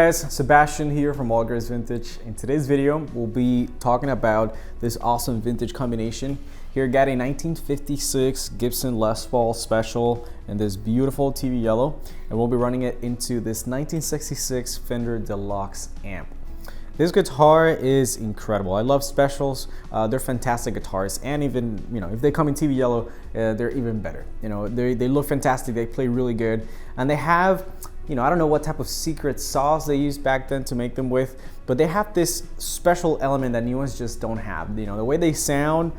guys, Sebastian here from All Girls Vintage. In today's video, we'll be talking about this awesome vintage combination. Here, got a 1956 Gibson Les Paul Special in this beautiful TV yellow, and we'll be running it into this 1966 Fender Deluxe Amp. This guitar is incredible. I love specials. They're fantastic guitars, and even if they come in TV yellow, they're even better. They look fantastic. They play really good, and they have. I don't know what type of secret sauce they used back then to make them with, but they have this special element that new ones just don't have. The way they sound,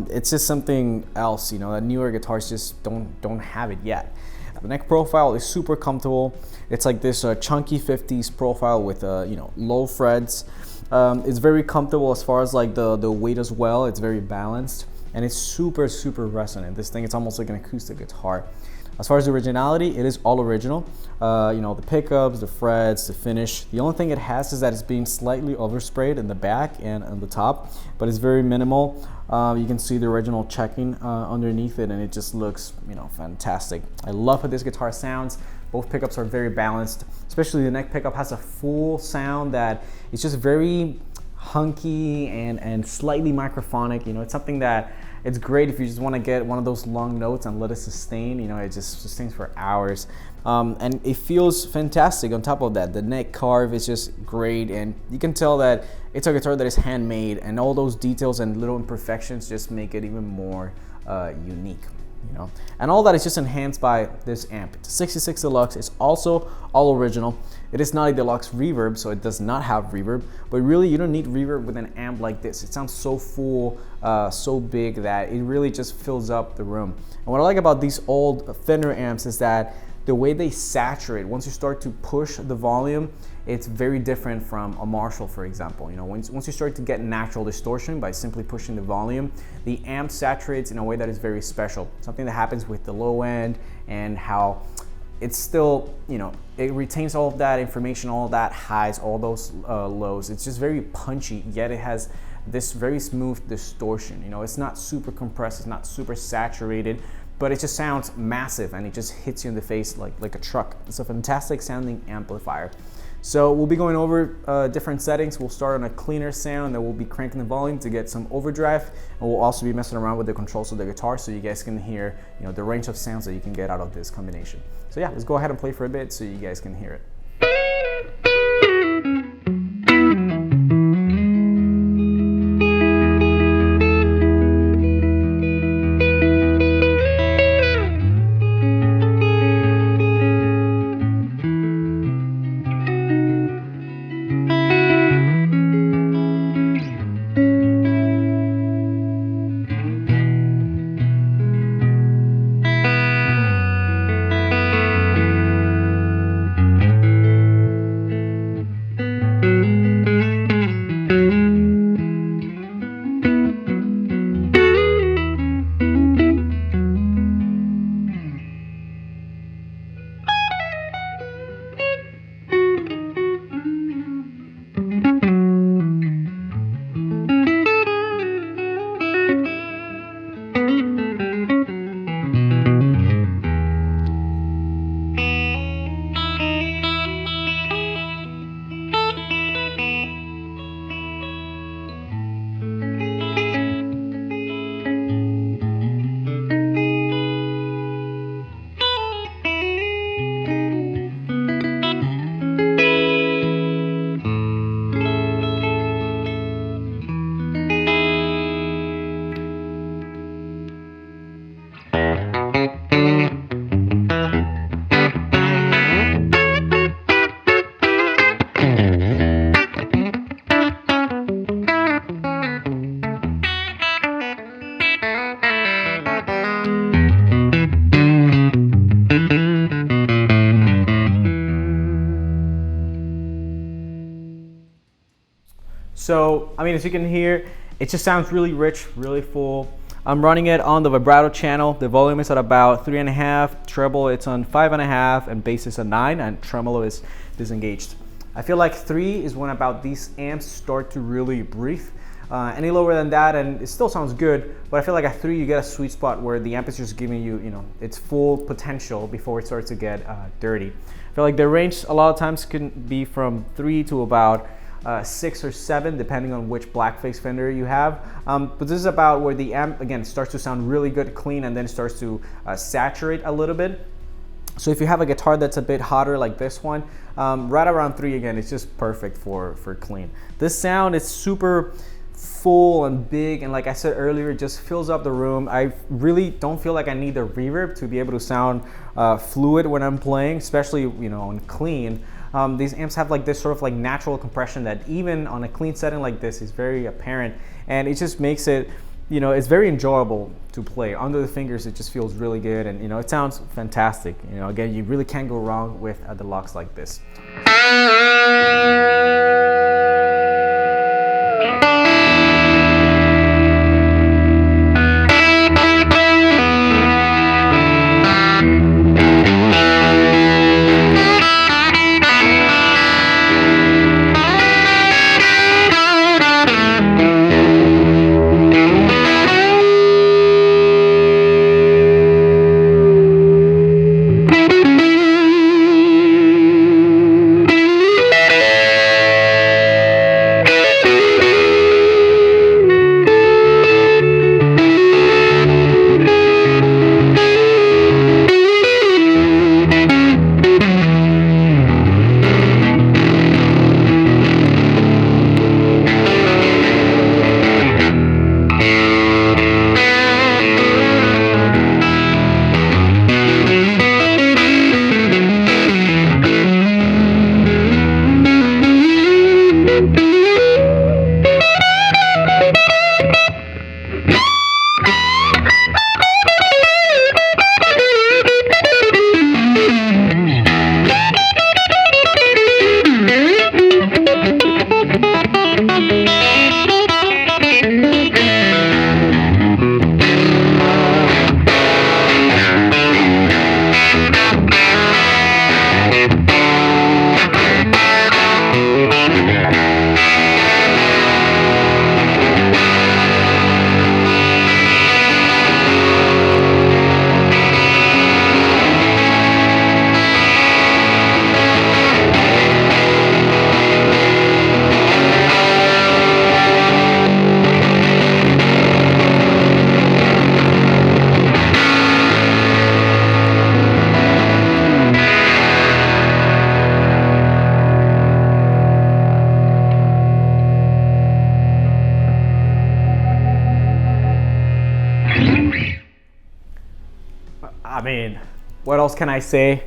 it's just something else. That newer guitars just don't have it yet. The neck profile is super comfortable. It's like this chunky 50s profile with low frets. It's very comfortable as far as like the weight as well. It's very balanced, and it's super resonant. This thing, it's almost like an acoustic guitar. As far as the originality, it is all original. The pickups, the frets, the finish. The only thing it has is that it's being slightly oversprayed in the back and on the top, but it's very minimal. You can see the original checking underneath it, and it just looks, fantastic. I love how this guitar sounds. Both pickups are very balanced, especially the neck pickup has a full sound that is just very hunky and slightly microphonic. It's something that it's great if you just want to get one of those long notes and let it sustain. It just sustains for hours, and it feels fantastic. On top of that, the neck carve is just great, and you can tell that it's a guitar that is handmade, and all those details and little imperfections just make it even more unique. And all that is just enhanced by this amp. It's a 66 Deluxe. It's also all original. It is not a deluxe reverb, so it does not have reverb, but really you don't need reverb with an amp like this. It sounds so full, so big that it really just fills up the room. And what I like about these old Fender amps is that the way they saturate, once you start to push the volume, it's very different from a Marshall, for example. Once you start to get natural distortion by simply pushing the volume, the amp saturates in a way that is very special. Something that happens with the low end, and how it's still, it retains all of that information, all of that highs, all those lows. It's just very punchy, yet it has this very smooth distortion. It's not super compressed, it's not super saturated, but it just sounds massive, and it just hits you in the face like a truck. It's a fantastic sounding amplifier. So we'll be going over different settings. We'll start on a cleaner sound, then we'll be cranking the volume to get some overdrive, and we'll also be messing around with the controls of the guitar so you guys can hear the range of sounds that you can get out of this combination. So yeah, let's go ahead and play for a bit so you guys can hear it. So, as you can hear, it just sounds really rich, really full. I'm running it on the vibrato channel. The volume is at about 3.5, treble it's on 5.5, and bass is at 9, and tremolo is disengaged. I feel like 3 is when about these amps start to really breathe. Any lower than that, and it still sounds good, but I feel like at 3 you get a sweet spot where the amp is just giving you, its full potential before it starts to get dirty. feel like the range a lot of times can be from 3 to about 6 or 7, depending on which blackface Fender you have. But this is about where the amp, again, starts to sound really good, clean, and then starts to saturate a little bit. So if you have a guitar that's a bit hotter like this one, right around 3 again, it's just perfect for clean. This sound is super full and big, and like I said earlier, it just fills up the room. I really don't feel like I need the reverb to be able to sound fluid when I'm playing, especially, you know, on clean. These amps have like this sort of like natural compression that even on a clean setting like this is very apparent, and it just makes it, you know, it's very enjoyable to play. Under the fingers, it just feels really good, and you know, it sounds fantastic. You know, again, you really can't go wrong with a Deluxe like this. I mean, what else can I say?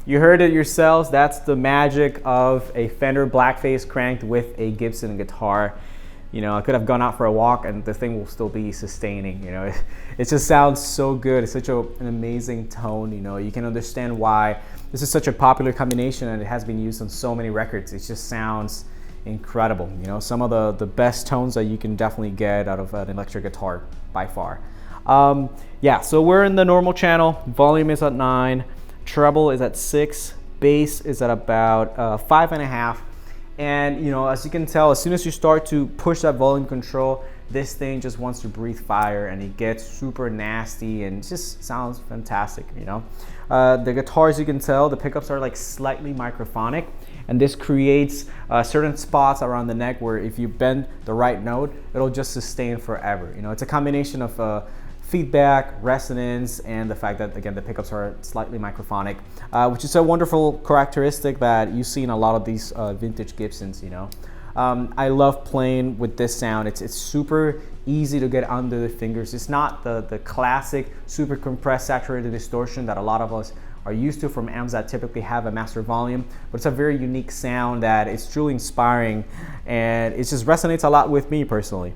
You heard it yourselves. That's the magic of a Fender Blackface cranked with a Gibson guitar. You know, I could have gone out for a walk and the thing will still be sustaining. You know, it just sounds so good. It's such an amazing tone. You know, you can understand why this is such a popular combination and it has been used on so many records. It just sounds incredible. You know, some of the best tones that you can definitely get out of an electric guitar by far. Yeah, so we're in the normal channel. Volume is at 9, treble is at 6, bass is at about 5.5. And you know, as you can tell, as soon as you start to push that volume control, this thing just wants to breathe fire and it gets super nasty and it just sounds fantastic, you know. The guitar, as you can tell, the pickups are like slightly microphonic, and this creates certain spots around the neck where if you bend the right note, it'll just sustain forever. You know, it's a combination of feedback, resonance, and the fact that, again, the pickups are slightly microphonic, which is a wonderful characteristic that you see in a lot of these vintage Gibsons, you know. I love playing with this sound. It's super easy to get under the fingers. It's not the classic super compressed saturated distortion that a lot of us are used to from amps that typically have a master volume, but it's a very unique sound that is truly inspiring, and it just resonates a lot with me personally.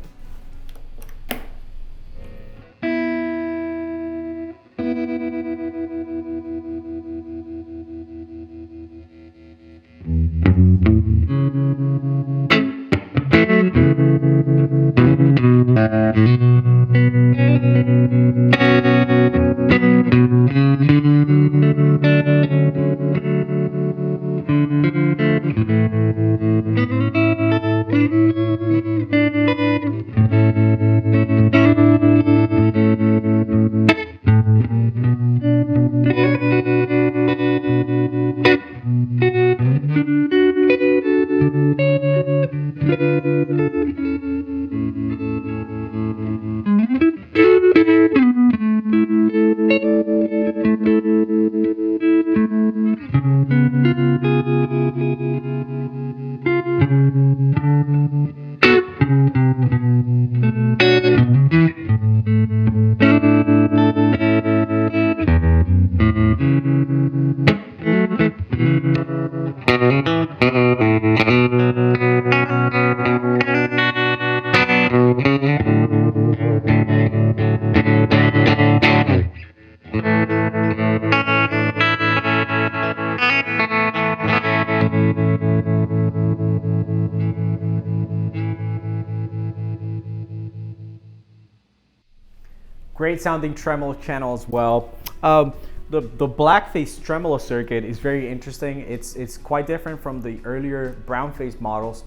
Great sounding tremolo channel as well. The blackface tremolo circuit is very interesting. It's quite different from the earlier brown face models.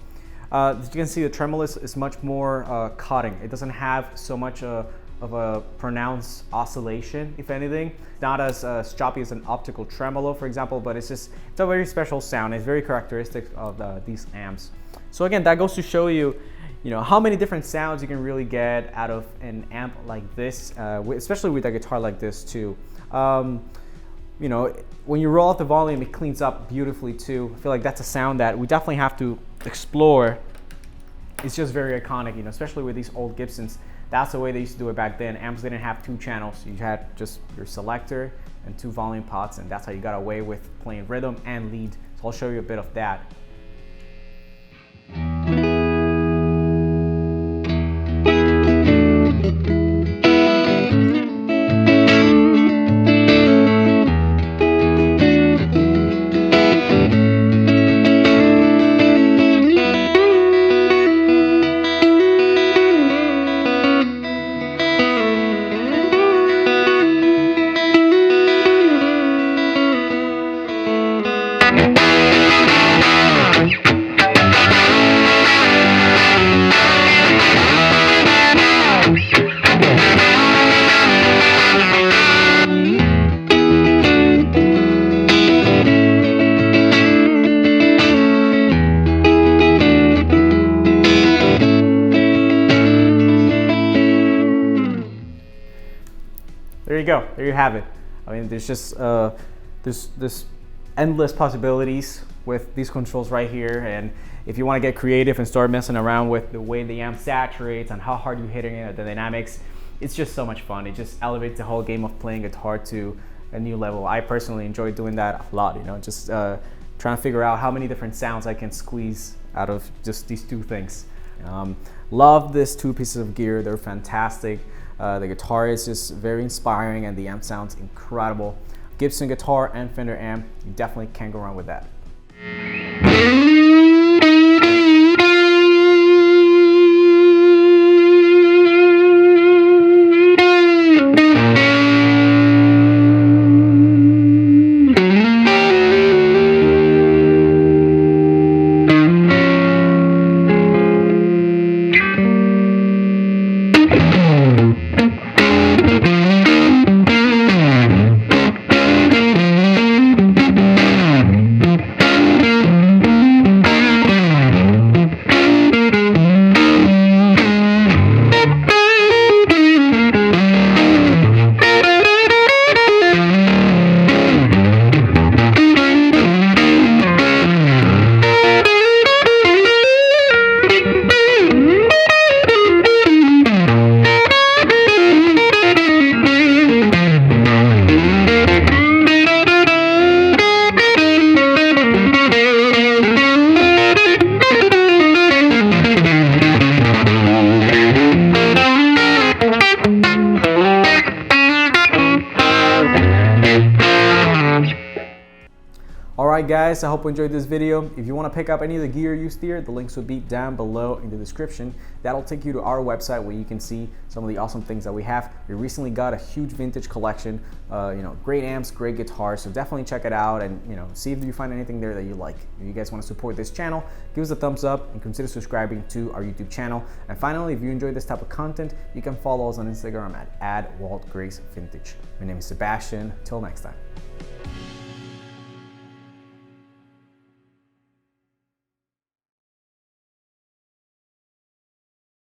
As you can see, the tremolo is much more cutting. It doesn't have so much of a pronounced oscillation, if anything. Not as choppy as an optical tremolo, for example, but it's a very special sound. It's very characteristic of these amps. So again, that goes to show you, how many different sounds you can really get out of an amp like this, especially with a guitar like this too. When you roll off the volume, it cleans up beautifully too. I feel like that's a sound that we definitely have to explore. It's just very iconic, especially with these old Gibsons. That's the way they used to do it back then. Amps didn't have two channels. You had just your selector and two volume pots, and that's how you got away with playing rhythm and lead. So I'll show you a bit of that. There you go. There you have it. I mean, there's just there's endless possibilities with these controls right here. And if you want to get creative and start messing around with the way the amp saturates and how hard you're hitting it, the dynamics, it's just so much fun. It just elevates the whole game of playing guitar to a new level. I personally enjoy doing that a lot. Just trying to figure out how many different sounds I can squeeze out of just these two things. Love these two pieces of gear. They're fantastic. The guitar is just very inspiring and the amp sounds incredible. Gibson guitar and Fender amp, you definitely can't go wrong with that. Alright guys, I hope you enjoyed this video. If you want to pick up any of the gear used here, the links will be down below in the description. That'll take you to our website where you can see some of the awesome things that we have. We recently got a huge vintage collection, great amps, great guitars, so definitely check it out and see if you find anything there that you like. If you guys want to support this channel, give us a thumbs up and consider subscribing to our YouTube channel. And finally, if you enjoy this type of content, you can follow us on Instagram at @WaltGraceVintage. My name is Sebastian. Till next time.